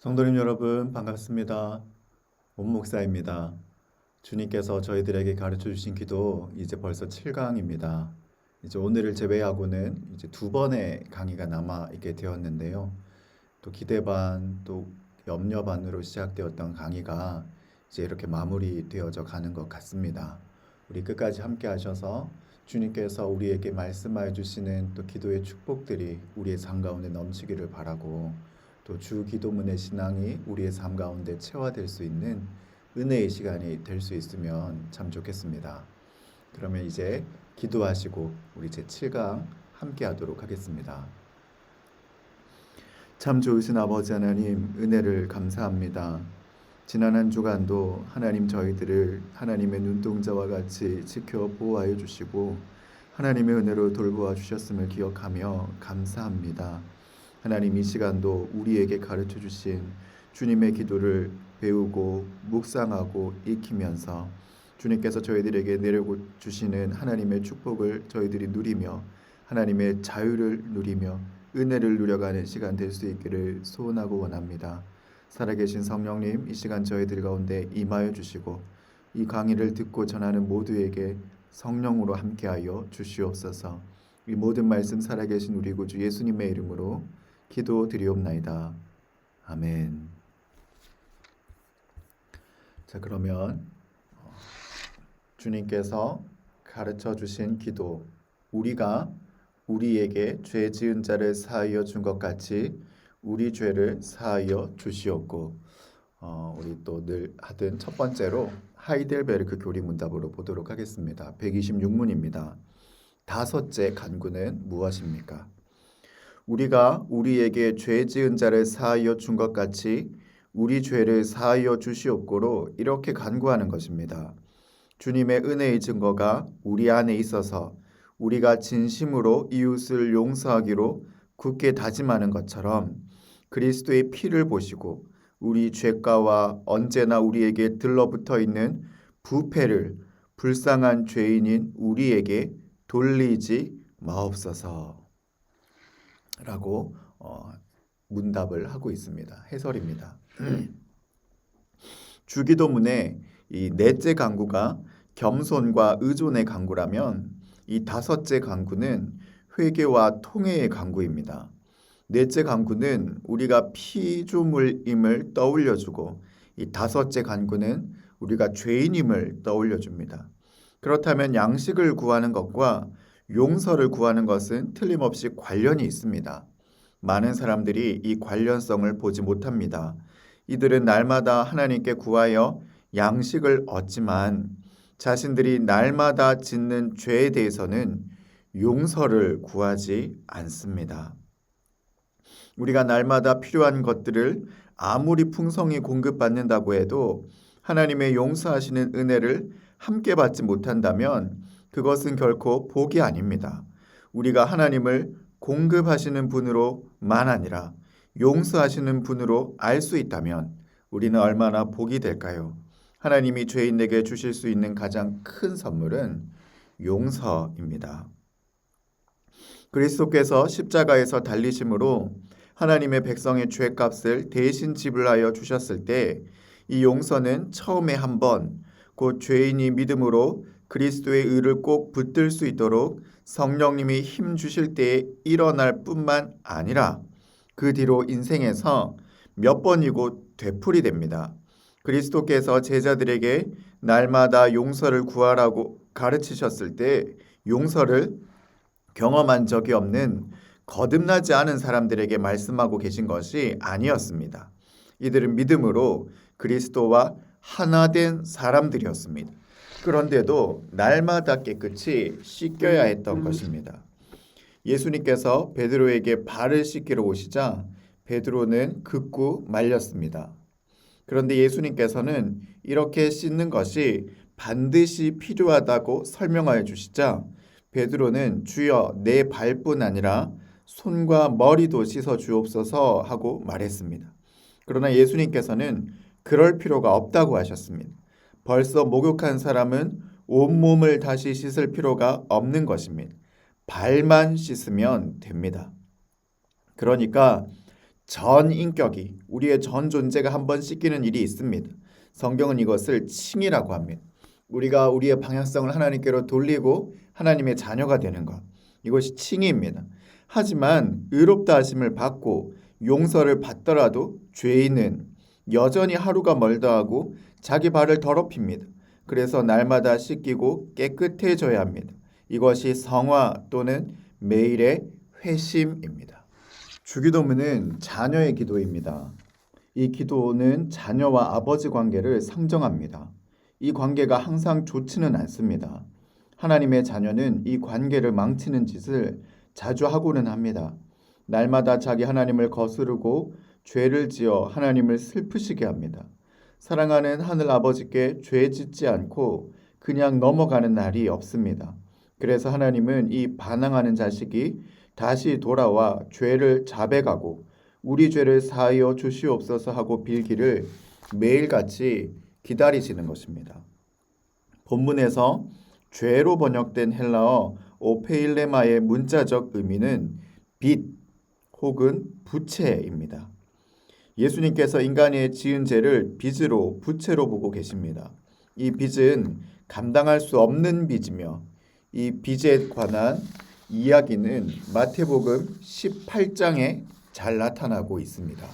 성도님 여러분 반갑습니다. 온 목사입니다. 주님께서 저희들에게 가르쳐 주신 기도 이제 벌써 7강입니다. 이제 오늘을 제외하고는 이제 두 번의 강의가 남아 있게 되었는데요. 또 기대 반, 또 염려 반으로 시작되었던 강의가 이제 이렇게 마무리되어져 가는 것 같습니다. 우리 끝까지 함께 하셔서 주님께서 우리에게 말씀하여 주시는 또 기도의 축복들이 우리의 삶 가운데 넘치기를 바라고, 또 주 기도문의 신앙이 우리의 삶 가운데 체화될 수 있는 은혜의 시간이 될 수 있으면 참 좋겠습니다. 그러면 이제 기도하시고 우리 제7강 함께 하도록 하겠습니다. 참 좋으신 아버지 하나님, 은혜를 감사합니다. 지난 한 주간도 하나님 저희들을 하나님의 눈동자와 같이 지켜 보호하여 주시고 하나님의 은혜로 돌보아 주셨음을 기억하며 감사합니다. 하나님, 이 시간도 우리에게 가르쳐 주신 주님의 기도를 배우고 묵상하고 익히면서 주님께서 저희들에게 내려주시는 하나님의 축복을 저희들이 누리며 하나님의 자유를 누리며 은혜를 누려가는 시간 될 수 있기를 소원하고 원합니다. 살아계신 성령님, 이 시간 저희들 가운데 임하여 주시고 이 강의를 듣고 전하는 모두에게 성령으로 함께하여 주시옵소서. 이 모든 말씀 살아계신 우리 구주 예수님의 이름으로 기도드리옵나이다. 아멘. 자, 그러면 주님께서 가르쳐 주신 기도, 우리가 우리에게 죄 지은 자를 사하여 준 것 같이 우리 죄를 사하여 주시옵고, 우리 또 늘 하던 첫 번째로 하이델베르크 교리 문답으로 보도록 하겠습니다. 126문입니다. 다섯째 간구는 무엇입니까? 우리가 우리에게 죄 지은 자를 사하여 준 것 같이 우리 죄를 사하여 주시옵고로 이렇게 간구하는 것입니다. 주님의 은혜의 증거가 우리 안에 있어서 우리가 진심으로 이웃을 용서하기로 굳게 다짐하는 것처럼 그리스도의 피를 보시고 우리 죄가와 언제나 우리에게 들러붙어 있는 부패를 불쌍한 죄인인 우리에게 돌리지 마옵소서 라고 문답을 하고 있습니다. 해설입니다. 주기도문의 이 넷째 간구가 겸손과 의존의 간구라면 이 다섯째 간구는 회개와 통회의 간구입니다. 넷째 간구는 우리가 피조물임을 떠올려주고 이 다섯째 간구는 우리가 죄인임을 떠올려줍니다. 그렇다면 양식을 구하는 것과 용서를 구하는 것은 틀림없이 관련이 있습니다. 많은 사람들이 이 관련성을 보지 못합니다. 이들은 날마다 하나님께 구하여 양식을 얻지만 자신들이 날마다 짓는 죄에 대해서는 용서를 구하지 않습니다. 우리가 날마다 필요한 것들을 아무리 풍성히 공급받는다고 해도 하나님의 용서하시는 은혜를 함께 받지 못한다면 그것은 결코 복이 아닙니다. 우리가 하나님을 공급하시는 분으로만 아니라 용서하시는 분으로 알 수 있다면 우리는 얼마나 복이 될까요? 하나님이 죄인에게 주실 수 있는 가장 큰 선물은 용서입니다. 그리스도께서 십자가에서 달리심으로 하나님의 백성의 죄값을 대신 지불하여 주셨을 때 이 용서는 처음에 한 번, 곧 죄인이 믿음으로 그리스도의 의를 꼭 붙들 수 있도록 성령님이 힘 주실 때에 일어날 뿐만 아니라 그 뒤로 인생에서 몇 번이고 되풀이 됩니다. 그리스도께서 제자들에게 날마다 용서를 구하라고 가르치셨을 때 용서를 경험한 적이 없는 거듭나지 않은 사람들에게 말씀하고 계신 것이 아니었습니다. 이들은 믿음으로 그리스도와 하나 된 사람들이었습니다. 그런데도 날마다 깨끗이 씻겨야 했던 것입니다. 예수님께서 베드로에게 발을 씻기러 오시자 베드로는 극구 말렸습니다. 그런데 예수님께서는 이렇게 씻는 것이 반드시 필요하다고 설명하여 주시자 베드로는 주여 내 발뿐 아니라 손과 머리도 씻어 주옵소서 하고 말했습니다. 그러나 예수님께서는 그럴 필요가 없다고 하셨습니다. 벌써 목욕한 사람은 온몸을 다시 씻을 필요가 없는 것입니다. 발만 씻으면 됩니다. 그러니까 전 인격이, 우리의 전 존재가 한번 씻기는 일이 있습니다. 성경은 이것을 칭이라고 합니다. 우리가 우리의 방향성을 하나님께로 돌리고 하나님의 자녀가 되는 것, 이것이 칭의입니다. 하지만 의롭다 하심을 받고 용서를 받더라도 죄인은 여전히 하루가 멀다 하고 자기 발을 더럽힙니다. 그래서 날마다 씻기고 깨끗해져야 합니다. 이것이 성화 또는 매일의 회심입니다. 주기도문은 자녀의 기도입니다. 이 기도는 자녀와 아버지 관계를 상정합니다. 이 관계가 항상 좋지는 않습니다. 하나님의 자녀는 이 관계를 망치는 짓을 자주 하고는 합니다. 날마다 자기 하나님을 거스르고 죄를 지어 하나님을 슬프시게 합니다. 사랑하는 하늘 아버지께 죄 짓지 않고 그냥 넘어가는 날이 없습니다. 그래서 하나님은 이 반항하는 자식이 다시 돌아와 죄를 자백하고 우리 죄를 사하여 주시옵소서 하고 빌기를 매일같이 기다리시는 것입니다. 본문에서 죄로 번역된 헬라어 오페일레마의 문자적 의미는 빚 혹은 부채입니다. 예수님께서 인간이 지은 죄를 빚으로 부채로 보고 계십니다. 이 빚은 감당할 수 없는 빚이며 이 빚에 관한 이야기는 마태복음 18장에 잘 나타나고 있습니다.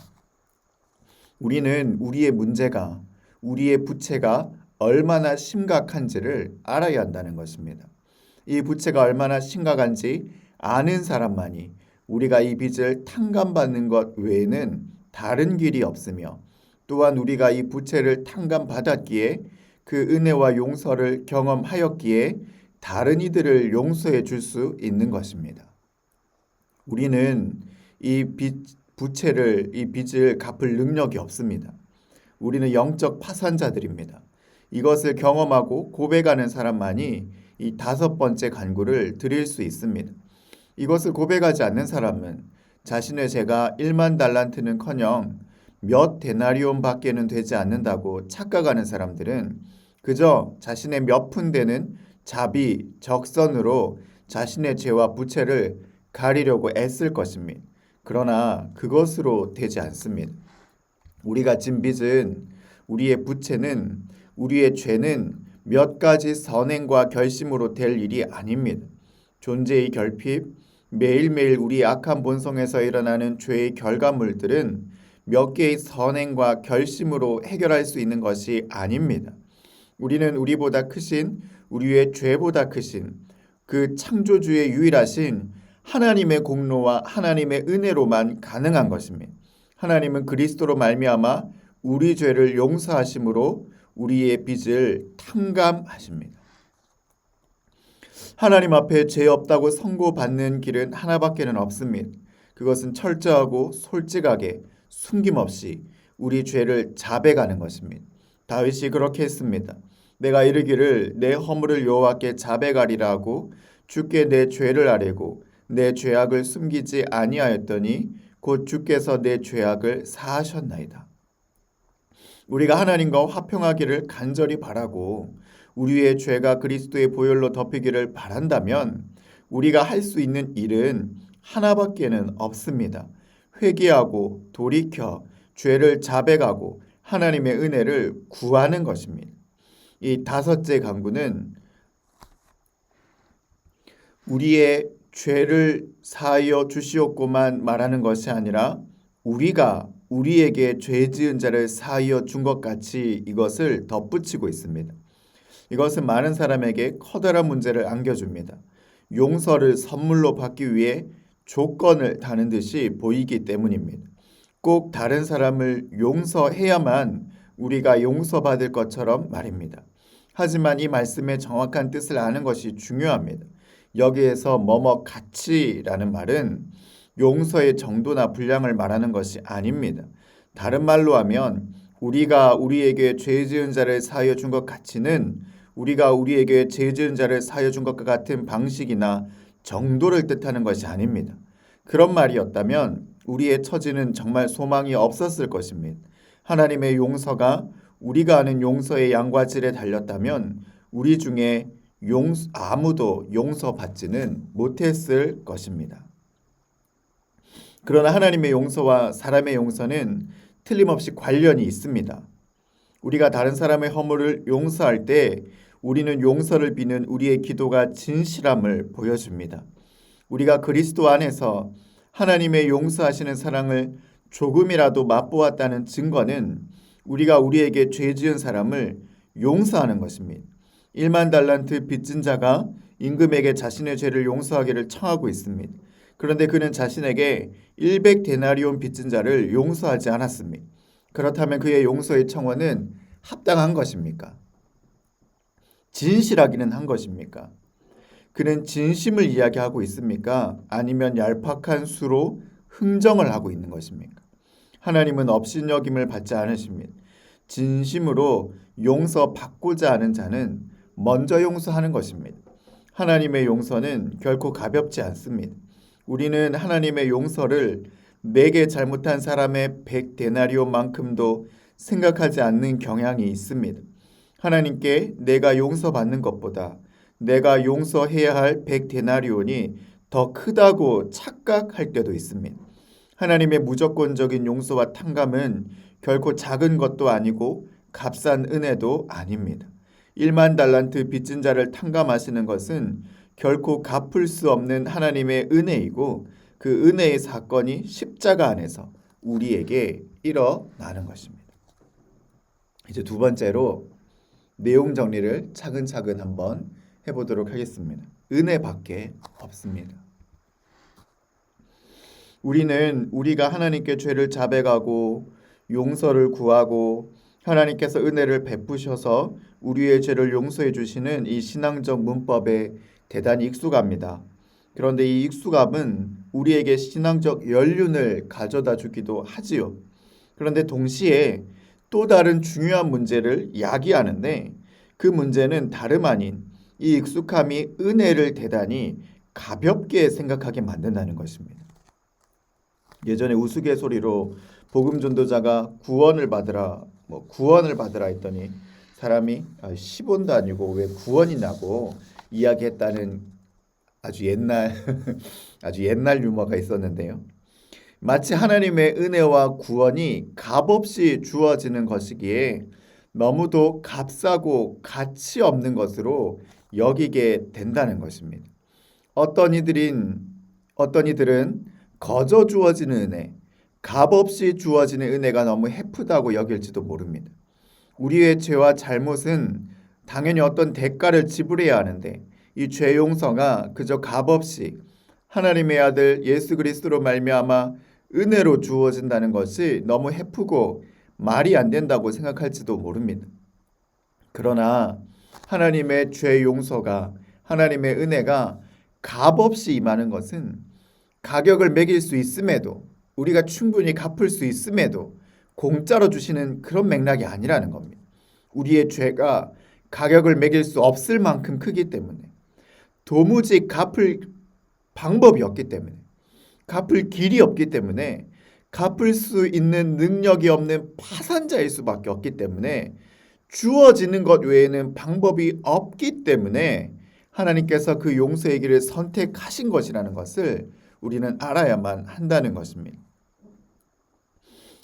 우리는 우리의 문제가, 우리의 부채가 얼마나 심각한지를 알아야 한다는 것입니다. 이 부채가 얼마나 심각한지 아는 사람만이 우리가 이 빚을 탕감받는 것 외에는 다른 길이 없으며 또한 우리가 이 부채를 탕감받았기에 그 은혜와 용서를 경험하였기에 다른 이들을 용서해 줄 수 있는 것입니다. 우리는 이 빚을 갚을 능력이 없습니다. 우리는 영적 파산자들입니다. 이것을 경험하고 고백하는 사람만이 이 5번째 간구를 드릴 수 있습니다. 이것을 고백하지 않는 사람은 자신의 죄가 1만 달란트는커녕 몇 데나리온 밖에는 되지 않는다고 착각하는 사람들은 그저 자신의 몇 푼 되는 자비, 적선으로 자신의 죄와 부채를 가리려고 애쓸 것입니다. 그러나 그것으로 되지 않습니다. 우리가 진 빚은, 우리의 부채는, 우리의 죄는 몇 가지 선행과 결심으로 될 일이 아닙니다. 존재의 결핍, 매일매일 우리의 악한 본성에서 일어나는 죄의 결과물들은 몇 개의 선행과 결심으로 해결할 수 있는 것이 아닙니다. 우리는 우리보다 크신, 우리의 죄보다 크신 그 창조주의 유일하신 하나님의 공로와 하나님의 은혜로만 가능한 것입니다. 하나님은 그리스도로 말미암아 우리 죄를 용서하심으로 우리의 빚을 탕감하십니다. 하나님 앞에 죄 없다고 선고받는 길은 하나밖에는 없습니다. 그것은 철저하고 솔직하게 숨김없이 우리 죄를 자백하는 것입니다. 다윗이 그렇게 했습니다. 내가 이르기를 내 허물을 여호와께 자백하리라 하고 주께 내 죄를 아뢰고 내 죄악을 숨기지 아니하였더니 곧 주께서 내 죄악을 사하셨나이다. 우리가 하나님과 화평하기를 간절히 바라고 우리의 죄가 그리스도의 보혈로 덮이기를 바란다면 우리가 할 수 있는 일은 하나밖에는 없습니다. 회개하고 돌이켜 죄를 자백하고 하나님의 은혜를 구하는 것입니다. 이 5째 간구는 우리의 죄를 사하여 주시옵고만 말하는 것이 아니라 우리가 우리에게 죄 지은 자를 사하여 준 것 같이 이것을 덧붙이고 있습니다. 이것은 많은 사람에게 커다란 문제를 안겨줍니다. 용서를 선물로 받기 위해 조건을 다는 듯이 보이기 때문입니다. 꼭 다른 사람을 용서해야만 우리가 용서받을 것처럼 말입니다. 하지만 이 말씀의 정확한 뜻을 아는 것이 중요합니다. 여기에서 뭐뭐 같이라는 말은 용서의 정도나 분량을 말하는 것이 아닙니다. 다른 말로 하면 우리가 우리에게 죄 지은 자를 사하여 준 것 같이는 우리가 우리에게 죄 지은 자를 사하여 준 것과 같은 방식이나 정도를 뜻하는 것이 아닙니다. 그런 말이었다면 우리의 처지는 정말 소망이 없었을 것입니다. 하나님의 용서가 우리가 아는 용서의 양과 질에 달렸다면 우리 중에 아무도 용서받지는 못했을 것입니다. 그러나 하나님의 용서와 사람의 용서는 틀림없이 관련이 있습니다. 우리가 다른 사람의 허물을 용서할 때 우리는 용서를 비는 우리의 기도가 진실함을 보여줍니다. 우리가 그리스도 안에서 하나님의 용서하시는 사랑을 조금이라도 맛보았다는 증거는 우리가 우리에게 죄 지은 사람을 용서하는 것입니다. 1만 달란트 빚진 자가 임금에게 자신의 죄를 용서하기를 청하고 있습니다. 그런데 그는 자신에게 100데나리온 빚진 자를 용서하지 않았습니다. 그렇다면 그의 용서의 청원은 합당한 것입니까? 진실하기는 한 것입니까? 그는 진심을 이야기하고 있습니까? 아니면 얄팍한 수로 흥정을 하고 있는 것입니까? 하나님은 업신여김을 받지 않으십니다. 진심으로 용서받고자 하는 자는 먼저 용서하는 것입니다. 하나님의 용서는 결코 가볍지 않습니다. 우리는 하나님의 용서를 내게 잘못한 사람의 100데나리온만큼도 생각하지 않는 경향이 있습니다. 하나님께 내가 용서받는 것보다 내가 용서해야 할 100데나리온이 더 크다고 착각할 때도 있습니다. 하나님의 무조건적인 용서와 탕감은 결코 작은 것도 아니고 값싼 은혜도 아닙니다. 1만 달란트 빚진 자를 탕감하시는 것은 결코 갚을 수 없는 하나님의 은혜이고 그 은혜의 사건이 십자가 안에서 우리에게 일어나는 것입니다. 이제 두 번째로 내용 정리를 차근차근 한번 해보도록 하겠습니다. 은혜밖에 없습니다. 우리는 우리가 하나님께 죄를 자백하고 용서를 구하고 하나님께서 은혜를 베푸셔서 우리의 죄를 용서해 주시는 이 신앙적 문법에 대단히 익숙합니다. 그런데 이 익숙함은 우리에게 신앙적 연륜을 가져다 주기도 하지요. 그런데 동시에 또 다른 중요한 문제를 야기하는데 그 문제는 다름 아닌 이 익숙함이 은혜를 대단히 가볍게 생각하게 만든다는 것입니다. 예전에 우스갯소리로 복음 전도자가 구원을 받으라 했더니 사람이 10원도 아니고 왜 구원이냐고 이야기했다는 아주 옛날 유머가 있었는데요. 마치 하나님의 은혜와 구원이 값없이 주어지는 것이기에 너무도 값싸고 가치 없는 것으로 여기게 된다는 것입니다. 어떤 이들은 거저 주어지는 은혜, 값없이 주어지는 은혜가 너무 헤프다고 여길지도 모릅니다. 우리의 죄와 잘못은 당연히 어떤 대가를 지불해야 하는데 이 죄 용서가 그저 값없이 하나님의 아들 예수 그리스도로 말미암아 은혜로 주어진다는 것이 너무 헤프고 말이 안 된다고 생각할지도 모릅니다. 그러나 하나님의 죄 용서가 하나님의 은혜가 값없이 임하는 것은 가격을 매길 수 있음에도 우리가 충분히 갚을 수 있음에도 공짜로 주시는 그런 맥락이 아니라는 겁니다. 우리의 죄가 가격을 매길 수 없을 만큼 크기 때문에 도무지 갚을 방법이 없기 때문에 갚을 길이 없기 때문에 갚을 수 있는 능력이 없는 파산자일 수밖에 없기 때문에 주어지는 것 외에는 방법이 없기 때문에 하나님께서 그 용서의 길을 선택하신 것이라는 것을 우리는 알아야만 한다는 것입니다.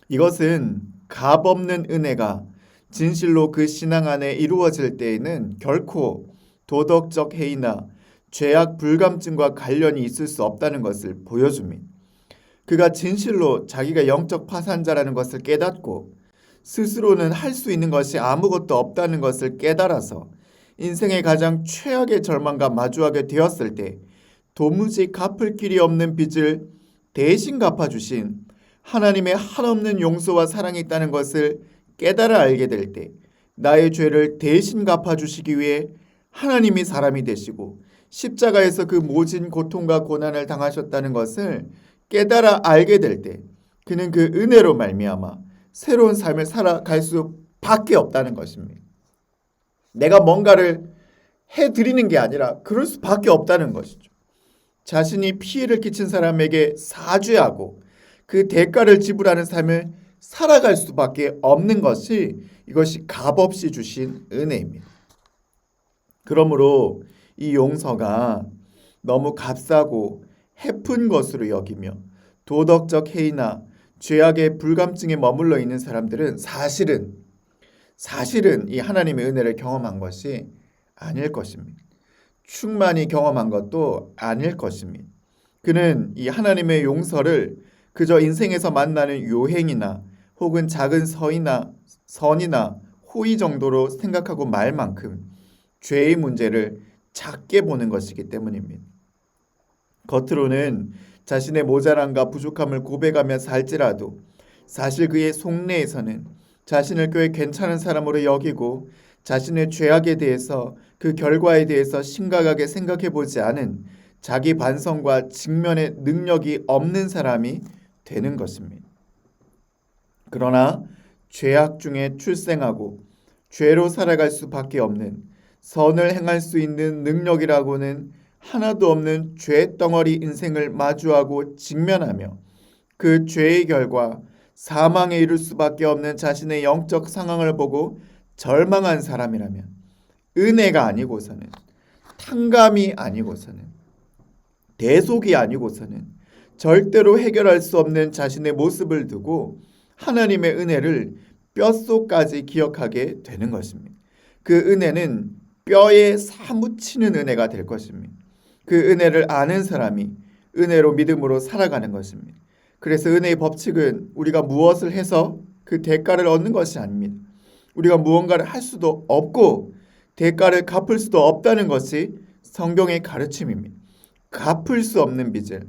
이것은 값없는 은혜가 진실로 그 신앙 안에 이루어질 때에는 결코 도덕적 해이나 죄악 불감증과 관련이 있을 수 없다는 것을 보여줍니다. 그가 진실로 자기가 영적 파산자라는 것을 깨닫고 스스로는 할 수 있는 것이 아무것도 없다는 것을 깨달아서 인생의 가장 최악의 절망과 마주하게 되었을 때 도무지 갚을 길이 없는 빚을 대신 갚아주신 하나님의 한없는 용서와 사랑이 있다는 것을 깨달아 알게 될 때 나의 죄를 대신 갚아주시기 위해 하나님이 사람이 되시고 십자가에서 그 모진 고통과 고난을 당하셨다는 것을 깨달아 알게 될 때 그는 그 은혜로 말미암아 새로운 삶을 살아갈 수밖에 없다는 것입니다. 내가 뭔가를 해드리는 게 아니라 그럴 수밖에 없다는 것이죠. 자신이 피해를 끼친 사람에게 사죄하고 그 대가를 지불하는 삶을 살아갈 수밖에 없는 것이 이것이 값없이 주신 은혜입니다. 그러므로 이 용서가 너무 값싸고 헤픈 것으로 여기며 도덕적 해이나 죄악의 불감증에 머물러 있는 사람들은 사실은 이 하나님의 은혜를 경험한 것이 아닐 것입니다. 충만히 경험한 것도 아닐 것입니다. 그는 이 하나님의 용서를 그저 인생에서 만나는 요행이나 혹은 작은 선이나 호의 정도로 생각하고 말 만큼 죄의 문제를 작게 보는 것이기 때문입니다. 겉으로는 자신의 모자람과 부족함을 고백하며 살지라도 사실 그의 속내에서는 자신을 꽤 괜찮은 사람으로 여기고 자신의 죄악에 대해서 그 결과에 대해서 심각하게 생각해 보지 않은 자기 반성과 직면의 능력이 없는 사람이 되는 것입니다. 그러나 죄악 중에 출생하고 죄로 살아갈 수밖에 없는 선을 행할 수 있는 능력이라고는 하나도 없는 죄덩어리 인생을 마주하고 직면하며 그 죄의 결과 사망에 이를 수밖에 없는 자신의 영적 상황을 보고 절망한 사람이라면 은혜가 아니고서는 탕감이 아니고서는 대속이 아니고서는 절대로 해결할 수 없는 자신의 모습을 두고 하나님의 은혜를 뼛속까지 기억하게 되는 것입니다. 그 은혜는 뼈에 사무치는 은혜가 될 것입니다. 그 은혜를 아는 사람이 은혜로 믿음으로 살아가는 것입니다. 그래서 은혜의 법칙은 우리가 무엇을 해서 그 대가를 얻는 것이 아닙니다. 우리가 무언가를 할 수도 없고 대가를 갚을 수도 없다는 것이 성경의 가르침입니다. 갚을 수 없는 빚을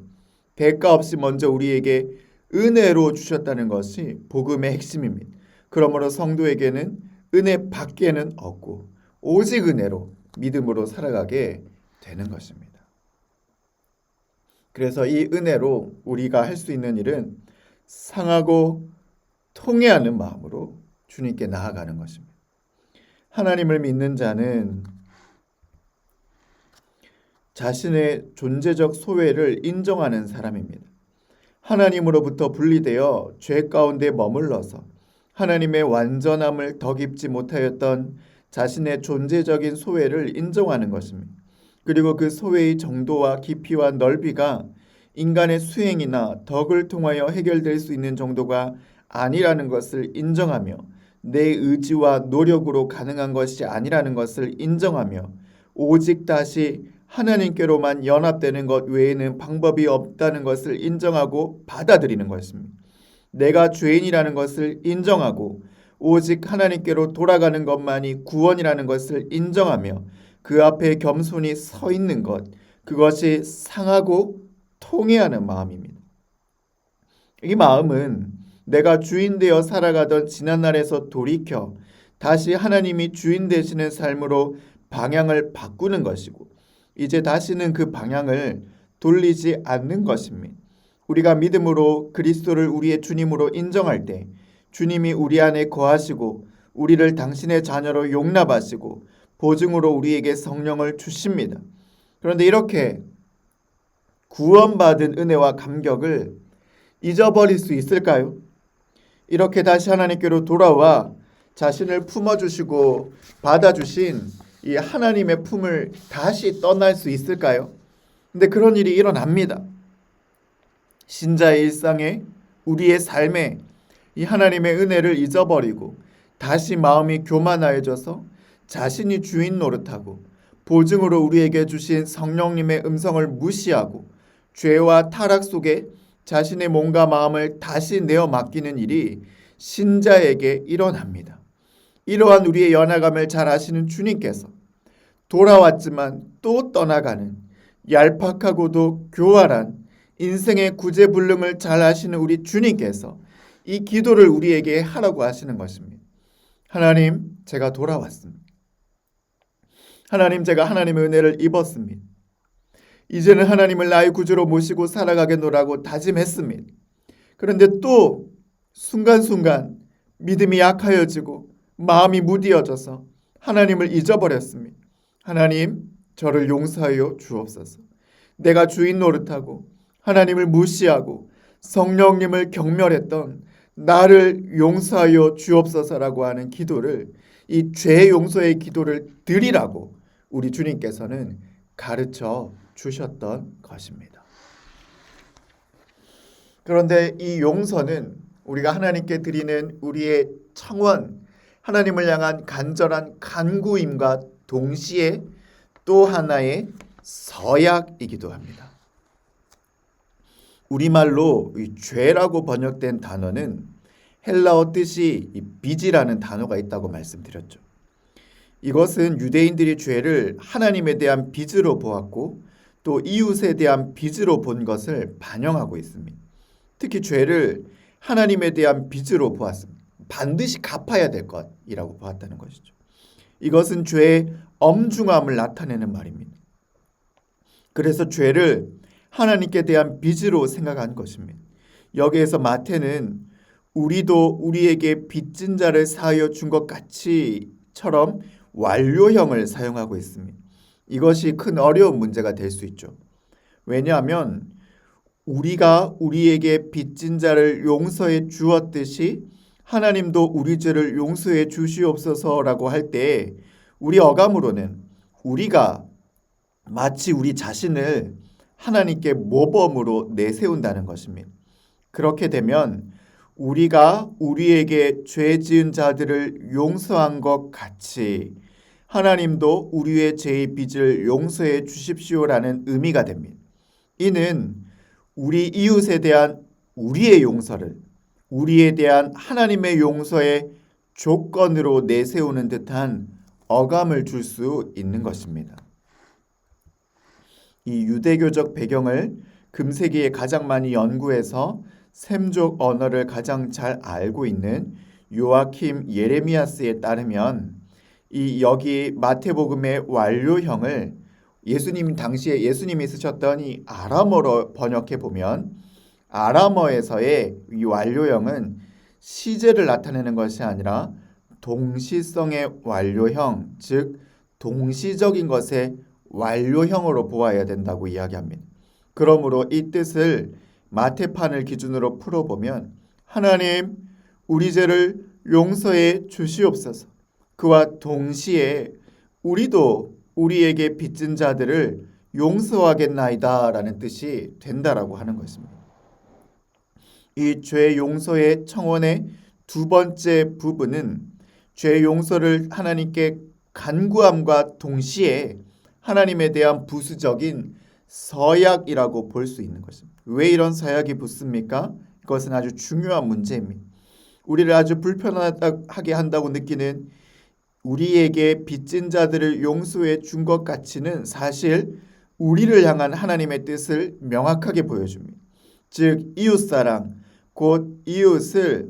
대가 없이 먼저 우리에게 은혜로 주셨다는 것이 복음의 핵심입니다. 그러므로 성도에게는 은혜 밖에는 없고 오직 은혜로 믿음으로 살아가게 되는 것입니다. 그래서 이 은혜로 우리가 할 수 있는 일은 상하고 통회하는 마음으로 주님께 나아가는 것입니다. 하나님을 믿는 자는 자신의 존재적 소외를 인정하는 사람입니다. 하나님으로부터 분리되어 죄 가운데 머물러서 하나님의 완전함을 덧입지 못하였던 자신의 존재적인 소외를 인정하는 것입니다. 그리고 그 소외의 정도와 깊이와 넓이가 인간의 수행이나 덕을 통하여 해결될 수 있는 정도가 아니라는 것을 인정하며 내 의지와 노력으로 가능한 것이 아니라는 것을 인정하며 오직 다시 하나님께로만 연합되는 것 외에는 방법이 없다는 것을 인정하고 받아들이는 것입니다. 내가 죄인이라는 것을 인정하고 오직 하나님께로 돌아가는 것만이 구원이라는 것을 인정하며 그 앞에 겸손히 서 있는 것, 그것이 상하고 통회하는 마음입니다. 이 마음은 내가 주인 되어 살아가던 지난날에서 돌이켜 다시 하나님이 주인 되시는 삶으로 방향을 바꾸는 것이고 이제 다시는 그 방향을 돌리지 않는 것입니다. 우리가 믿음으로 그리스도를 우리의 주님으로 인정할 때 주님이 우리 안에 거하시고 우리를 당신의 자녀로 용납하시고 보증으로 우리에게 성령을 주십니다. 그런데 이렇게 구원받은 은혜와 감격을 잊어버릴 수 있을까요? 이렇게 다시 하나님께로 돌아와 자신을 품어주시고 받아주신 이 하나님의 품을 다시 떠날 수 있을까요? 근데 그런 일이 일어납니다. 신자의 일상에 우리의 삶에 이 하나님의 은혜를 잊어버리고 다시 마음이 교만하여져서 자신이 주인 노릇하고 보증으로 우리에게 주신 성령님의 음성을 무시하고 죄와 타락 속에 자신의 몸과 마음을 다시 내어 맡기는 일이 신자에게 일어납니다. 이러한 우리의 연약함을 잘 아시는 주님께서 돌아왔지만 또 떠나가는 얄팍하고도 교활한 인생의 구제불능을 잘 아시는 우리 주님께서 이 기도를 우리에게 하라고 하시는 것입니다. 하나님, 제가 돌아왔습니다. 하나님, 제가 하나님의 은혜를 입었습니다. 이제는 하나님을 나의 구주로 모시고 살아가겠노라고 다짐했습니다. 그런데 또 순간순간 믿음이 약하여지고 마음이 무디어져서 하나님을 잊어버렸습니다. 하나님, 저를 용서하여 주옵소서. 내가 주인 노릇하고 하나님을 무시하고 성령님을 경멸했던 나를 용서하여 주옵소서라고 하는 기도를, 이 죄 용서의 기도를 드리라고 우리 주님께서는 가르쳐 주셨던 것입니다. 그런데 이 용서는 우리가 하나님께 드리는 우리의 청원, 하나님을 향한 간절한 간구임과 동시에 또 하나의 서약이기도 합니다. 우리말로 이 죄라고 번역된 단어는 헬라어 뜻이 이 빚이라는 단어가 있다고 말씀드렸죠. 이것은 유대인들이 죄를 하나님에 대한 빚으로 보았고 또 이웃에 대한 빚으로 본 것을 반영하고 있습니다. 특히 죄를 하나님에 대한 빚으로 보았습니다. 반드시 갚아야 될 것이라고 보았다는 것이죠. 이것은 죄의 엄중함을 나타내는 말입니다. 그래서 죄를 하나님께 대한 빚으로 생각한 것입니다. 여기에서 마태는 우리도 우리에게 빚진 자를 사하여 준 것 같이처럼 완료형을 사용하고 있습니다. 이것이 큰 어려운 문제가 될 수 있죠. 왜냐하면 우리가 우리에게 빚진 자를 용서해 주었듯이 하나님도 우리 죄를 용서해 주시옵소서라고 할 때 우리 어감으로는 우리가 마치 우리 자신을 하나님께 모범으로 내세운다는 것입니다. 그렇게 되면 우리가 우리에게 죄 지은 자들을 용서한 것 같이 하나님도 우리의 죄의 빚을 용서해 주십시오라는 의미가 됩니다. 이는 우리 이웃에 대한 우리의 용서를 우리에 대한 하나님의 용서의 조건으로 내세우는 듯한 어감을 줄 수 있는 것입니다. 이 유대교적 배경을 금세기에 가장 많이 연구해서 셈족 언어를 가장 잘 알고 있는 요아킴 예레미야스에 따르면 여기 마태복음의 완료형을 당시에 예수님이 쓰셨던 이 아람어로 번역해 보면 아람어에서의 이 완료형은 시제를 나타내는 것이 아니라 동시성의 완료형, 즉 동시적인 것의 완료형으로 보아야 된다고 이야기합니다. 그러므로 이 뜻을 마태판을 기준으로 풀어보면 하나님 우리 죄를 용서해 주시옵소서. 그와 동시에 우리도 우리에게 빚진 자들을 용서하겠나이다 라는 뜻이 된다라고 하는 것입니다. 이 죄 용서의 청원의 두 번째 부분은 죄 용서를 하나님께 간구함과 동시에 하나님에 대한 부수적인 서약이라고 볼 수 있는 것입니다. 왜 이런 서약이 붙습니까? 이것은 아주 중요한 문제입니다. 우리를 아주 불편하게 한다고 느끼는 우리에게 빚진 자들을 용서해 준 것 같이는 사실 우리를 향한 하나님의 뜻을 명확하게 보여줍니다. 즉 이웃사랑, 곧 이웃을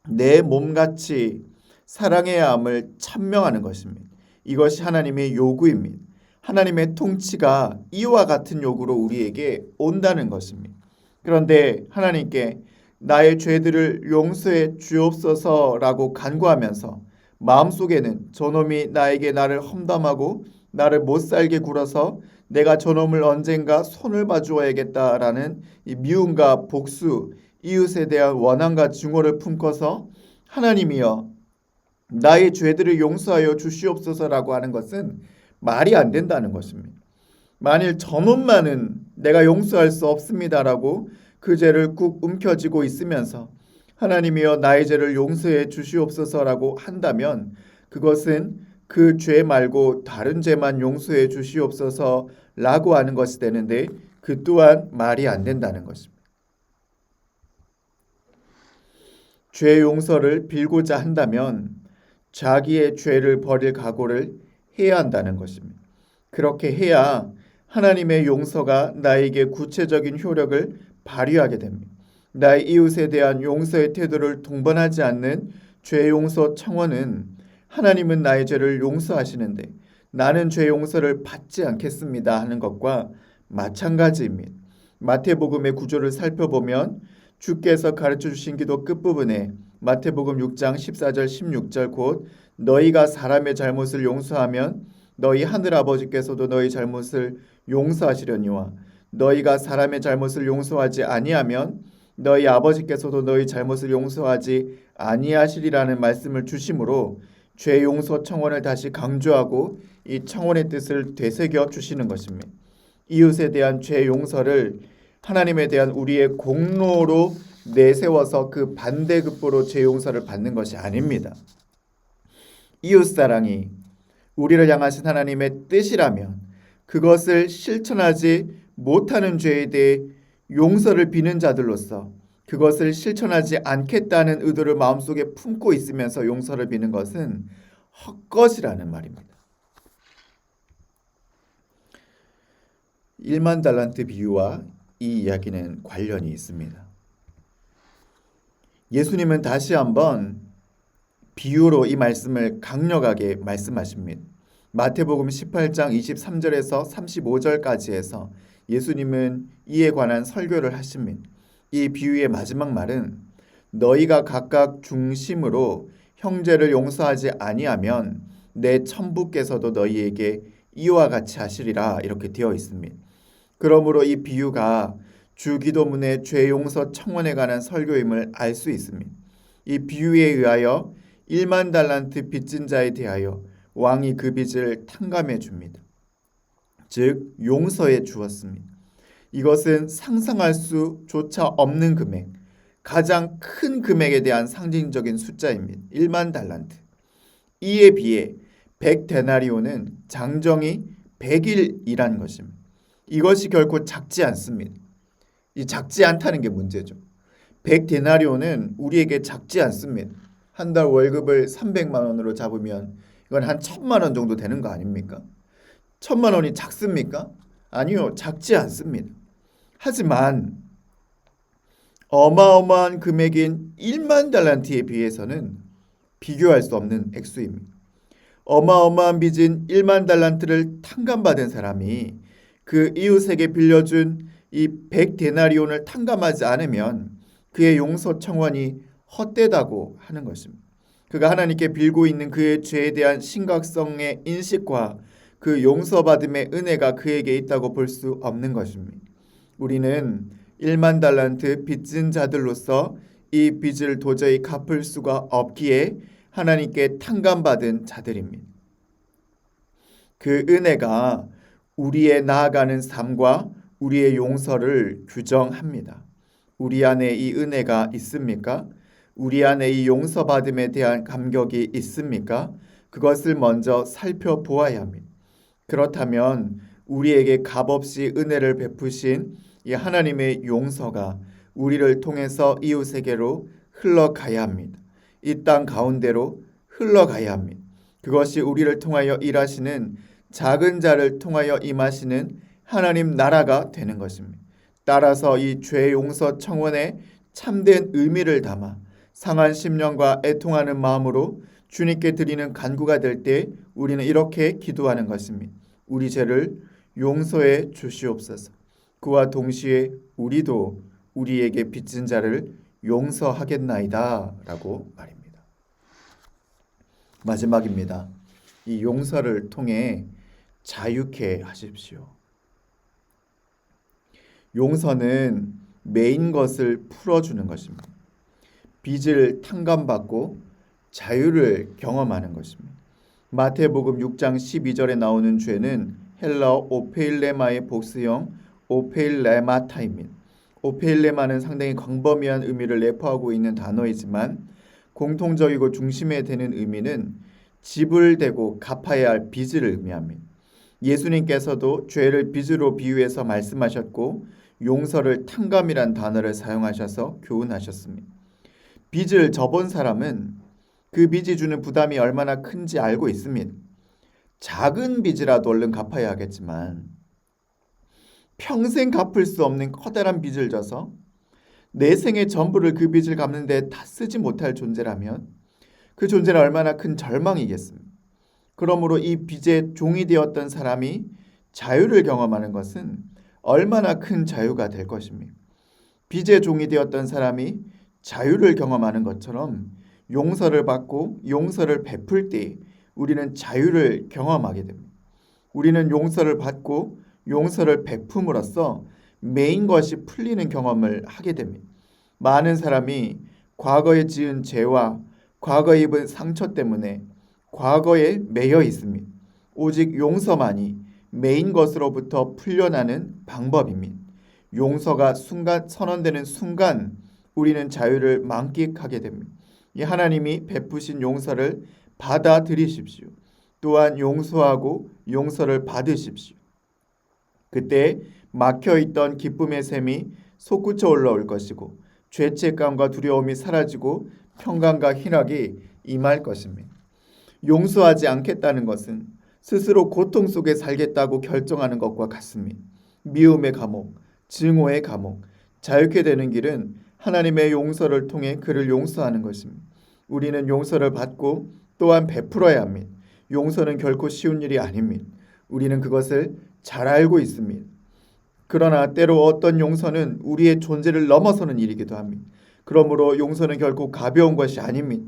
내 몸같이 사랑해야 함을 찬명하는 것입니다. 이것이 하나님의 요구입니다. 하나님의 통치가 이와 같은 요구로 우리에게 온다는 것입니다. 그런데 하나님께 나의 죄들을 용서해 주옵소서라고 간구하면서 마음속에는 저놈이 나를 험담하고 나를 못살게 굴어서 내가 저놈을 언젠가 손을 봐주어야겠다라는 이 미움과 복수, 이웃에 대한 원한과 증오를 품고서 하나님이여 나의 죄들을 용서하여 주시옵소서라고 하는 것은 말이 안 된다는 것입니다. 만일 저놈만은 내가 용서할 수 없습니다라고 그 죄를 꾹 움켜쥐고 있으면서 하나님이여 나의 죄를 용서해 주시옵소서라고 한다면 그것은 그 죄 말고 다른 죄만 용서해 주시옵소서라고 하는 것이 되는데 그 또한 말이 안 된다는 것입니다. 죄 용서를 빌고자 한다면 자기의 죄를 버릴 각오를 해야 한다는 것입니다. 그렇게 해야 하나님의 용서가 나에게 구체적인 효력을 발휘하게 됩니다. 나의 이웃에 대한 용서의 태도를 동반하지 않는 죄 용서 청원은 하나님은 나의 죄를 용서하시는데 나는 죄 용서를 받지 않겠습니다 하는 것과 마찬가지입니다. 마태복음의 구조를 살펴보면 주께서 가르쳐 주신 기도 끝부분에 마태복음 6장 14절 16절 곧 너희가 사람의 잘못을 용서하면 너희 하늘아버지께서도 너희 잘못을 용서하시려니와 너희가 사람의 잘못을 용서하지 아니하면 너희 아버지께서도 너희 잘못을 용서하지 아니하시리라는 말씀을 주심으로 죄 용서 청원을 다시 강조하고 이 청원의 뜻을 되새겨 주시는 것입니다. 이웃에 대한 죄 용서를 하나님에 대한 우리의 공로로 내세워서 그 반대급부로 죄 용서를 받는 것이 아닙니다. 이웃사랑이 우리를 향하신 하나님의 뜻이라면 그것을 실천하지 못하는 죄에 대해 용서를 비는 자들로서 그것을 실천하지 않겠다는 의도를 마음속에 품고 있으면서 용서를 비는 것은 헛것이라는 말입니다. 1만 달란트 비유와 이 이야기는 관련이 있습니다. 예수님은 다시 한번 비유로 이 말씀을 강력하게 말씀하십니다. 마태복음 18장 23절에서 35절까지 해서 예수님은 이에 관한 설교를 하십니다. 이 비유의 마지막 말은 너희가 각각 중심으로 형제를 용서하지 아니하면 내 천부께서도 너희에게 이와 같이 하시리라 이렇게 되어 있습니다. 그러므로 이 비유가 주기도문의 죄 용서 청원에 관한 설교임을 알 수 있습니다. 이 비유에 의하여 1만 달란트 빚진 자에 대하여 왕이 그 빚을 탕감해 줍니다. 즉 용서해 주었습니다. 이것은 상상할 수조차 없는 금액, 가장 큰 금액에 대한 상징적인 숫자입니다. 1만 달란트. 이에 비해 100데나리온은 장정이 100일이란 것입니다. 이것이 결코 작지 않습니다. 이 작지 않다는 게 문제죠. 100데나리온은 우리에게 작지 않습니다. 한 달 월급을 300만 원으로 잡으면 이건 한 1000만 원 정도 되는 거 아닙니까? 1000만 원이 작습니까? 아니요, 작지 않습니다. 하지만 어마어마한 금액인 1만 달란트에 비해서는 비교할 수 없는 액수입니다. 어마어마한 빚인 1만 달란트를 탕감받은 사람이 그 이웃에게 빌려준 이 100데나리온을 탕감하지 않으면 그의 용서 청원이 헛되다고 하는 것입니다. 그가 하나님께 빌고 있는 그의 죄에 대한 심각성의 인식과 그 용서받음의 은혜가 그에게 있다고 볼 수 없는 것입니다. 우리는 1만 달란트 빚진 자들로서 이 빚을 도저히 갚을 수가 없기에 하나님께 탕감받은 자들입니다. 그 은혜가 우리의 나아가는 삶과 우리의 용서를 규정합니다. 우리 안에 이 은혜가 있습니까? 우리 안에 이 용서받음에 대한 감격이 있습니까? 그것을 먼저 살펴보아야 합니다. 그렇다면 우리에게 값없이 은혜를 베푸신 이 하나님의 용서가 우리를 통해서 이웃에게로 흘러가야 합니다. 이 땅 가운데로 흘러가야 합니다. 그것이 우리를 통하여 일하시는 작은 자를 통하여 임하시는 하나님 나라가 되는 것입니다. 따라서 이 죄 용서 청원에 참된 의미를 담아 상한 심령과 애통하는 마음으로 주님께 드리는 간구가 될 때 우리는 이렇게 기도하는 것입니다. 우리 죄를 용서해 주시옵소서. 그와 동시에 우리도 우리에게 빚진 자를 용서하겠나이다 라고 말입니다. 마지막입니다. 이 용서를 통해 자유케 하십시오. 용서는 매인 것을 풀어주는 것입니다. 빚을 탕감받고 자유를 경험하는 것입니다. 마태복음 6장 12절에 나오는 죄는 헬라어 오페일레마의 복수형 오페일레마타입니다. 오페일레마는 상당히 광범위한 의미를 내포하고 있는 단어이지만 공통적이고 중심에 드는 의미는 지불되고 갚아야 할 빚을 의미합니다. 예수님께서도 죄를 빚으로 비유해서 말씀하셨고 용서를 탕감이란 단어를 사용하셔서 교훈하셨습니다. 빚을 져본 사람은 그 빚이 주는 부담이 얼마나 큰지 알고 있습니다. 작은 빚이라도 얼른 갚아야 하겠지만 평생 갚을 수 없는 커다란 빚을 져서 내 생의 전부를 그 빚을 갚는 데 다 쓰지 못할 존재라면 그 존재는 얼마나 큰 절망이겠습니까? 그러므로 이 빚의 종이 되었던 사람이 자유를 경험하는 것은 얼마나 큰 자유가 될 것입니까? 빚의 종이 되었던 사람이 자유를 경험하는 것처럼 용서를 받고 용서를 베풀 때 우리는 자유를 경험하게 됩니다. 우리는 용서를 받고 용서를 베품으로써 매인 것이 풀리는 경험을 하게 됩니다. 많은 사람이 과거에 지은 죄와 과거에 입은 상처 때문에 과거에 매여 있습니다. 오직 용서만이 매인 것으로부터 풀려나는 방법입니다. 용서가 선언되는 순간 우리는 자유를 만끽하게 됩니다. 이 하나님이 베푸신 용서를 받아들이십시오. 또한 용서하고 용서를 받으십시오. 그때 막혀있던 기쁨의 샘이 솟구쳐 올라올 것이고 죄책감과 두려움이 사라지고 평강과 희락이 임할 것입니다. 용서하지 않겠다는 것은 스스로 고통 속에 살겠다고 결정하는 것과 같습니다. 미움의 감옥, 증오의 감옥, 자유케 되는 길은 하나님의 용서를 통해 그를 용서하는 것입니다. 우리는 용서를 받고 또한 베풀어야 합니다. 용서는 결코 쉬운 일이 아닙니다. 우리는 그것을 잘 알고 있습니다. 그러나 때로 어떤 용서는 우리의 존재를 넘어서는 일이기도 합니다. 그러므로 용서는 결코 가벼운 것이 아닙니다.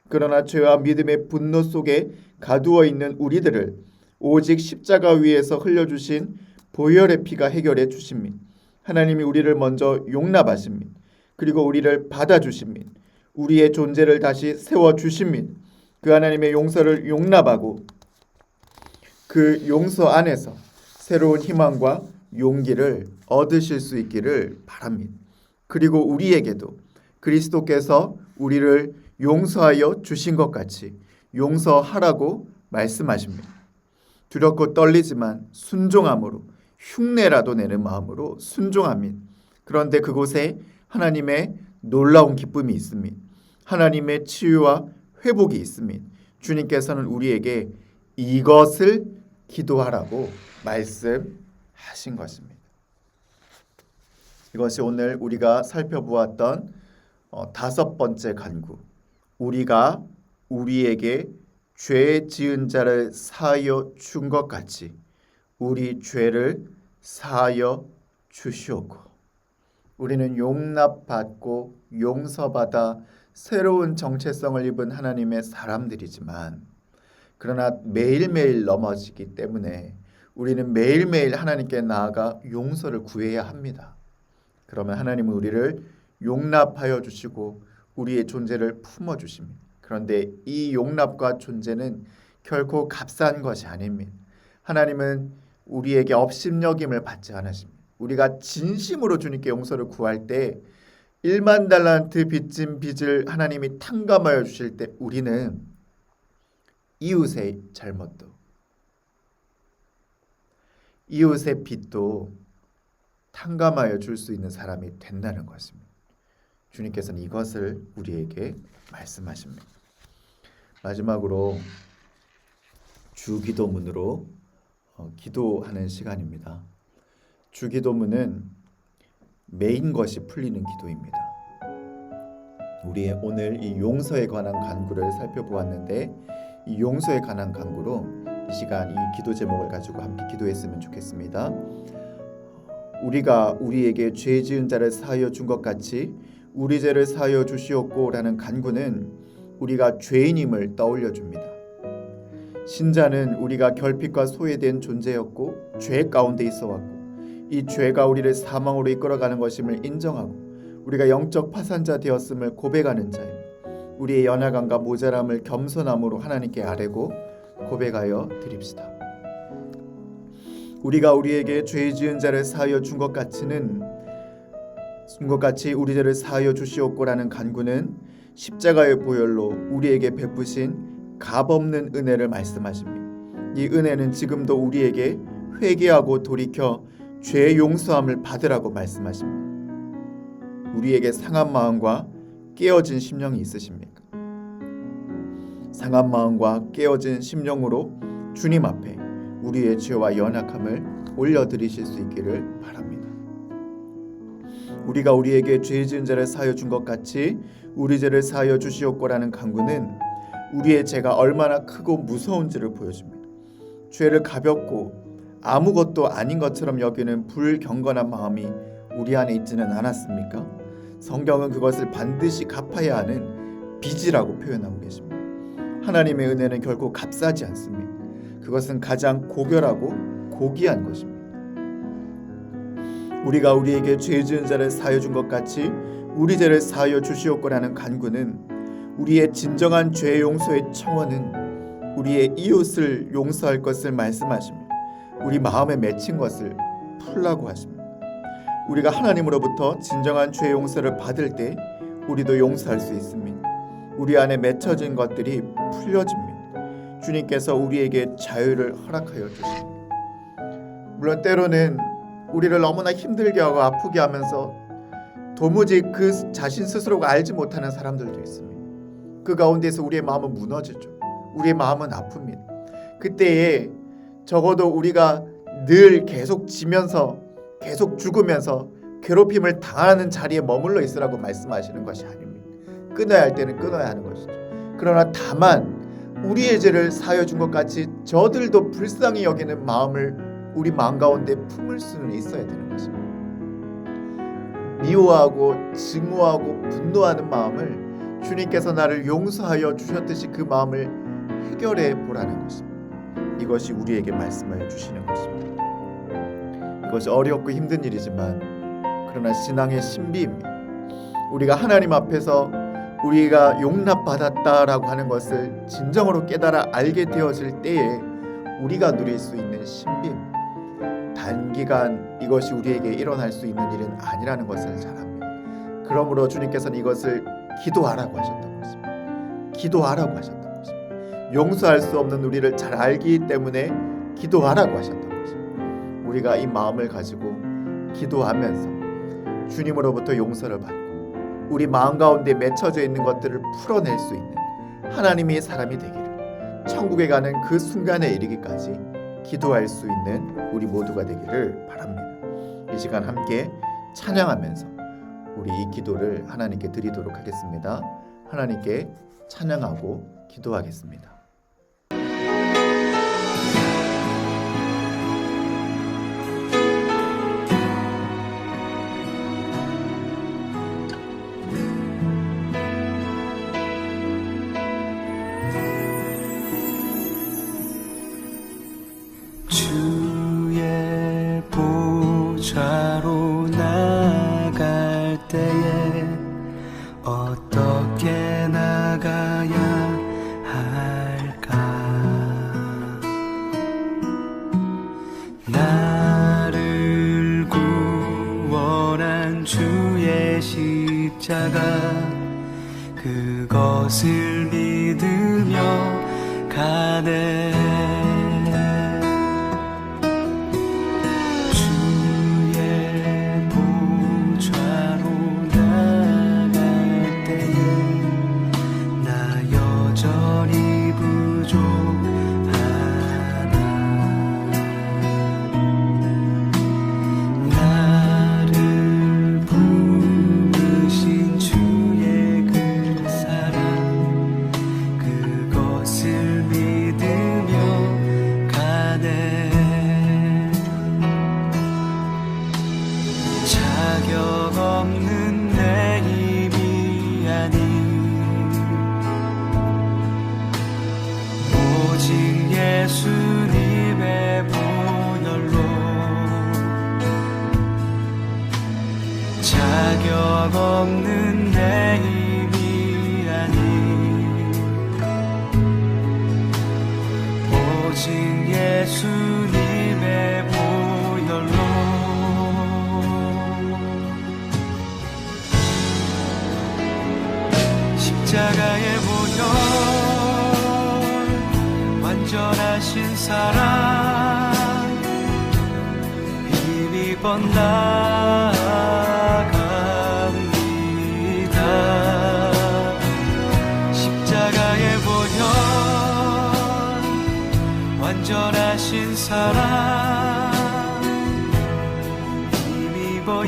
그러나 죄와 믿음의 분노 속에 가두어 있는 우리들을 오직 십자가 위에서 흘려주신 보혈의 피가 해결해 주십니다. 하나님이 우리를 먼저 용납하십니다. 그리고 우리를 받아주십니다. 우리의 존재를 다시 세워주십니다. 그 하나님의 용서를 용납하고 그 용서 안에서 새로운 희망과 용기를 얻으실 수 있기를 바랍니다. 그리고 우리에게도 그리스도께서 우리를 용서하여 주신 것 같이 용서하라고 말씀하십니다. 두렵고 떨리지만 순종함으로 흉내라도 내는 마음으로 순종합니다. 그런데 그곳에 하나님의 놀라운 기쁨이 있습니다. 하나님의 치유와 회복이 있습니다. 주님께서는 우리에게 이것을 기도하라고 말씀하신 것입니다. 이것이 오늘 우리가 살펴보았던 다섯 번째 간구. 우리가 우리에게 죄 지은 자를 사하여 준 것 같이 우리 죄를 사하여 주시옵고. 우리는 용납받고 용서받아 새로운 정체성을 입은 하나님의 사람들이지만 그러나 매일매일 넘어지기 때문에 우리는 매일매일 하나님께 나아가 용서를 구해야 합니다. 그러면 하나님은 우리를 용납하여 주시고 우리의 존재를 품어주십니다. 그런데 이 용납과 존재는 결코 값싼 것이 아닙니다. 하나님은 우리에게 업신여김을 받지 않으십니다. 우리가 진심으로 주님께 용서를 구할 때 1만 달란트 빚진 빚을 하나님이 탕감하여 주실 때 우리는 이웃의 잘못도 이웃의 빚도 탕감하여 줄 수 있는 사람이 된다는 것입니다. 주님께서는 이것을 우리에게 말씀하십니다. 마지막으로 주기도문으로 기도하는 시간입니다. 주기도문은 메인 것이 풀리는 기도입니다. 우리의 오늘 이 용서에 관한 간구를 살펴보았는데 이 용서에 관한 간구로 이 시간 이 기도 제목을 가지고 함께 기도했으면 좋겠습니다. 우리가 우리에게 죄 지은 자를 사하여 준 것 같이 우리 죄를 사하여 주시옵고라는 간구는 우리가 죄인임을 떠올려 줍니다. 신자는 우리가 결핍과 소외된 존재였고 죄 가운데 있어왔고 이 죄가 우리를 사망으로 이끌어가는 것임을 인정하고 우리가 영적 파산자 되었음을 고백하는 자입니다. 우리의 연약함과 모자람을 겸손함으로 하나님께 아뢰고 고백하여 드립시다. 우리가 우리에게 죄 지은 자를 사하여 준 것 같이 우리 죄를 사하여 주시옵고라는 간구는 십자가의 보혈로 우리에게 베푸신 값없는 은혜를 말씀하십니다. 이 은혜는 지금도 우리에게 회개하고 돌이켜 죄 용서함을 받으라고 말씀하십니다. 우리에게 상한 마음과 깨어진 심령이 있으십니까? 상한 마음과 깨어진 심령으로 주님 앞에 우리의 죄와 연약함을 올려드리실 수 있기를 바랍니다. 우리가 우리에게 죄 지은 자를 사하여 준 것 같이 우리 죄를 사하여 주시옵고라는 간구는 우리의 죄가 얼마나 크고 무서운지를 보여줍니다. 죄를 가볍고 아무것도 아닌 것처럼 여기는 불경건한 마음이 우리 안에 있지는 않았습니까? 성경은 그것을 반드시 갚아야 하는 빚이라고 표현하고 계십니다. 하나님의 은혜는 결코 값싸지 않습니다. 그것은 가장 고결하고 고귀한 것입니다. 우리가 우리에게 죄 지은 자를 사하여 준 것 같이 우리 죄를 사하여 주시옵고라는 간구는 우리의 진정한 죄 용서의 청원은 우리의 이웃을 용서할 것을 말씀하시며 우리 마음에 맺힌 것을 풀라고 하십니다. 우리가 하나님으로부터 진정한 죄 용서를 받을 때 우리도 용서할 수 있습니다. 우리 안에 맺혀진 것들이 풀려집니다. 주님께서 우리에게 자유를 허락하여 주십니다. 물론 때로는 우리를 너무나 힘들게 하고 아프게 하면서 도무지 그 자신 스스로가 알지 못하는 사람들도 있습니다. 그 가운데서 우리의 마음은 무너지죠. 우리의 마음은 아픕니다. 그때에 적어도 우리가 늘 계속 지면서 계속 죽으면서 괴롭힘을 당하는 자리에 머물러 있으라고 말씀하시는 것이 아닙니다. 끊어야 할 때는 끊어야 하는 것이죠. 그러나 다만 우리의 죄를 사하여 준 것 같이 저들도 불쌍히 여기는 마음을 우리 마음 가운데 품을 수는 있어야 되는 것입니다. 미워하고 증오하고 분노하는 마음을 주님께서 나를 용서하여 주셨듯이 그 마음을 해결해 보라는 것입니다. 이것이 우리에게 말씀하여 주시는 것입니다. 이것이 어렵고 힘든 일이지만 그러나 신앙의 신비입니다. 우리가 하나님 앞에서 우리가 용납받았다라고 하는 것을 진정으로 깨달아 알게 되어질 때에 우리가 누릴 수 있는 신비입니다. 단기간 이것이 우리에게 일어날 수 있는 일은 아니라는 것을 잘 압니다. 그러므로 주님께서는 이것을 기도하라고 하셨던 것입니다. 기도하라고 하셨던 것입니다. 용서할 수 없는 우리를 잘 알기 때문에 기도하라고 하셨던 것입니다. 우리가 이 마음을 가지고 기도하면서 주님으로부터 용서를 받고 우리 마음 가운데 맺혀져 있는 것들을 풀어낼 수 있는 하나님의 사람이 되기를, 천국에 가는 그 순간에 이르기까지 기도할 수 있는 우리 모두가 되기를 바랍니다. 이 시간 함께 찬양하면서 우리 이 기도를 하나님께 드리도록 하겠습니다. 하나님께 찬양하고 기도하겠습니다. 주의 보좌로 나갈 때에 어떻게 나가야 할까? 나를 구원한 주의 십자가, 그것을 믿으며 가네. 자격 없는 내 힘이 아닌 오직 예수님의 보혈로, 자격 없는 내 힘이 아닌 오직 예수님의 보혈로, 십자가의 보혈, 완전하신 사랑, 힘입어 나갑니다. 십자가의 보혈, 완전하신 사랑, 힘입어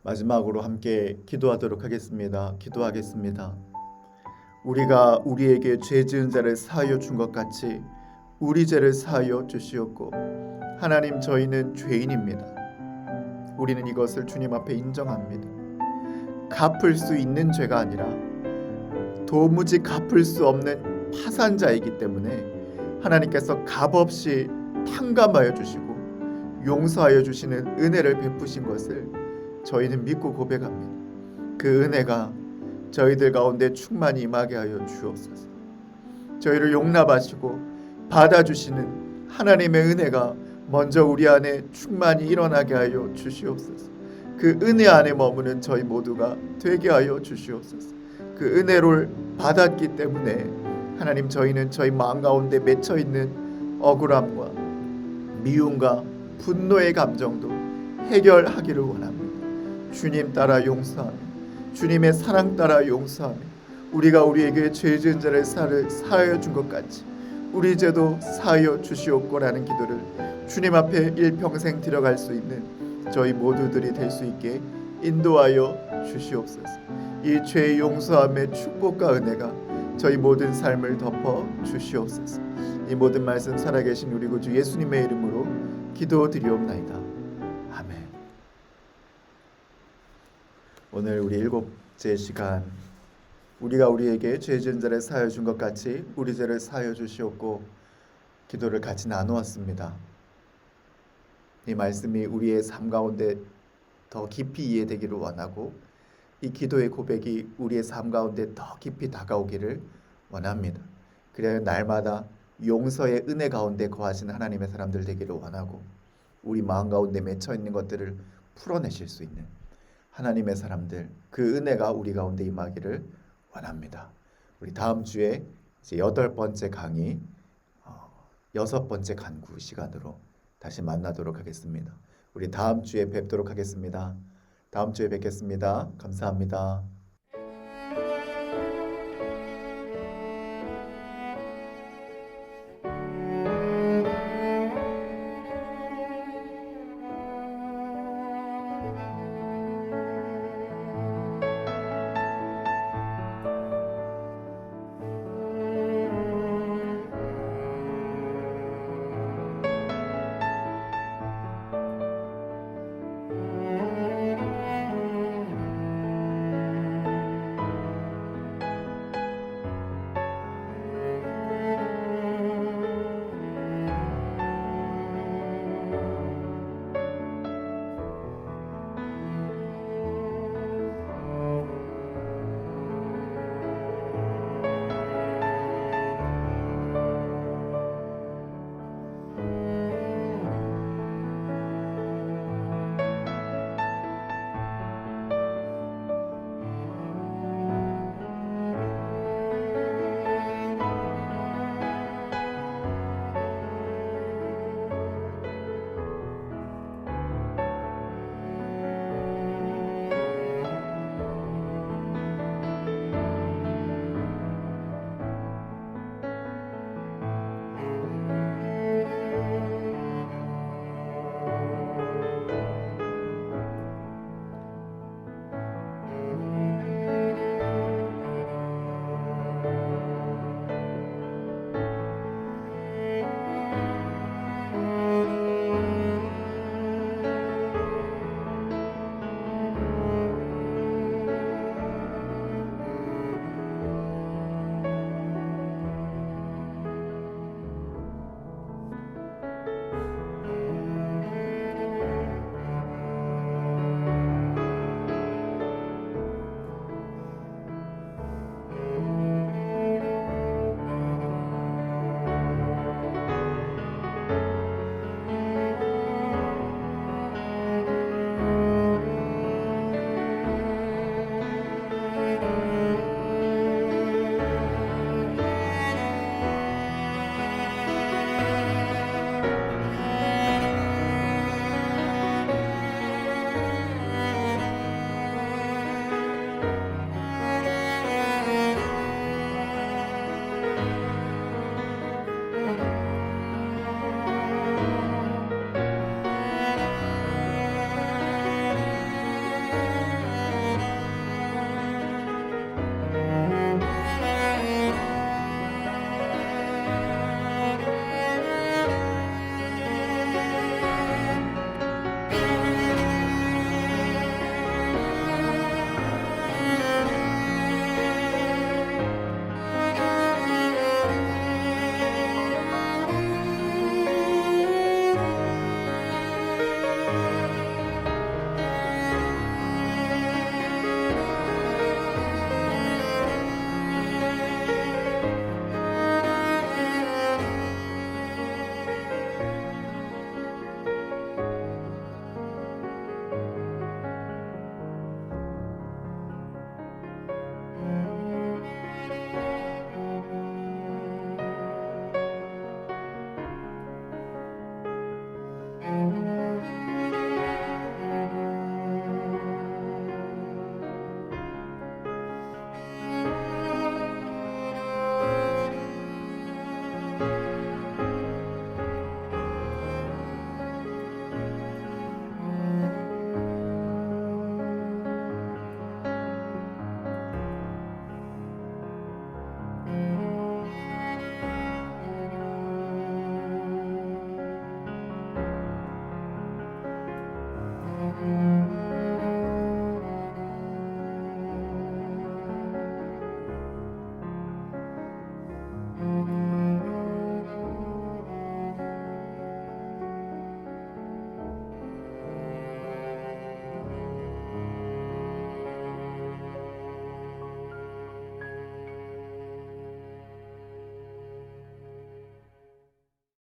마지막으로 함께 기도하도록 하겠습니다. 기도하겠습니다. 우리가 우리에게 죄 지은 자를 사하여 준 것 같이 우리 죄를 사하여 주시옵고, 하나님, 저희는 죄인입니다. 우리는 이것을 주님 앞에 인정합니다. 갚을 수 있는 죄가 아니라 도무지 갚을 수 없는 파산자이기 때문에 하나님께서 값없이 탕감하여 주시고 용서하여 주시는 은혜를 베푸신 것을 저희는 믿고 고백합니다. 그 은혜가 저희들 가운데 충만히 임하게 하여 주옵소서. 저희를 용납하시고 받아주시는 하나님의 은혜가 먼저 우리 안에 충만히 일어나게 하여 주시옵소서. 그 은혜 안에 머무는 저희 모두가 되게 하여 주시옵소서. 그 은혜를 받았기 때문에 하나님, 저희는 저희 마음 가운데 맺혀 있는 억울함과 미움과 분노의 감정도 해결하기를 원합니다. 주님 따라 용서하며, 주님의 사랑 따라 용서하며, 우리가 우리에게 죄 지은 자를 사하여 준 것 같이 우리 죄도 사하여 주시옵고라는 기도를 주님 앞에 일평생 드려갈 수 있는 저희 모두들이 될 수 있게 인도하여 주시옵소서. 이 죄 용서함의 축복과 은혜가 저희 모든 삶을 덮어 주시옵소서. 이 모든 말씀 살아계신 우리 구주 예수님의 이름으로 기도드리옵나이다. 아멘. 오늘 우리 일곱째 시간, 우리가 우리에게 죄 지은 자를 사하여 준 것 같이 우리 죄를 사하여 주시옵고 기도를 같이 나누었습니다. 이 말씀이 우리의 삶 가운데 더 깊이 이해되기를 원하고, 이 기도의 고백이 우리의 삶 가운데 더 깊이 다가오기를 원합니다. 그래야 날마다 용서의 은혜 가운데 거하시는 하나님의 사람들 되기를 원하고, 우리 마음 가운데 맺혀 있는 것들을 풀어내실 수 있는 하나님의 사람들, 그 은혜가 우리 가운데 임하기를 원합니다. 우리 다음 주에 이제 8번째 강의, 6번째 간구 시간으로 다시 만나도록 하겠습니다. 우리 다음 주에 뵙도록 하겠습니다. 다음 주에 뵙겠습니다. 감사합니다.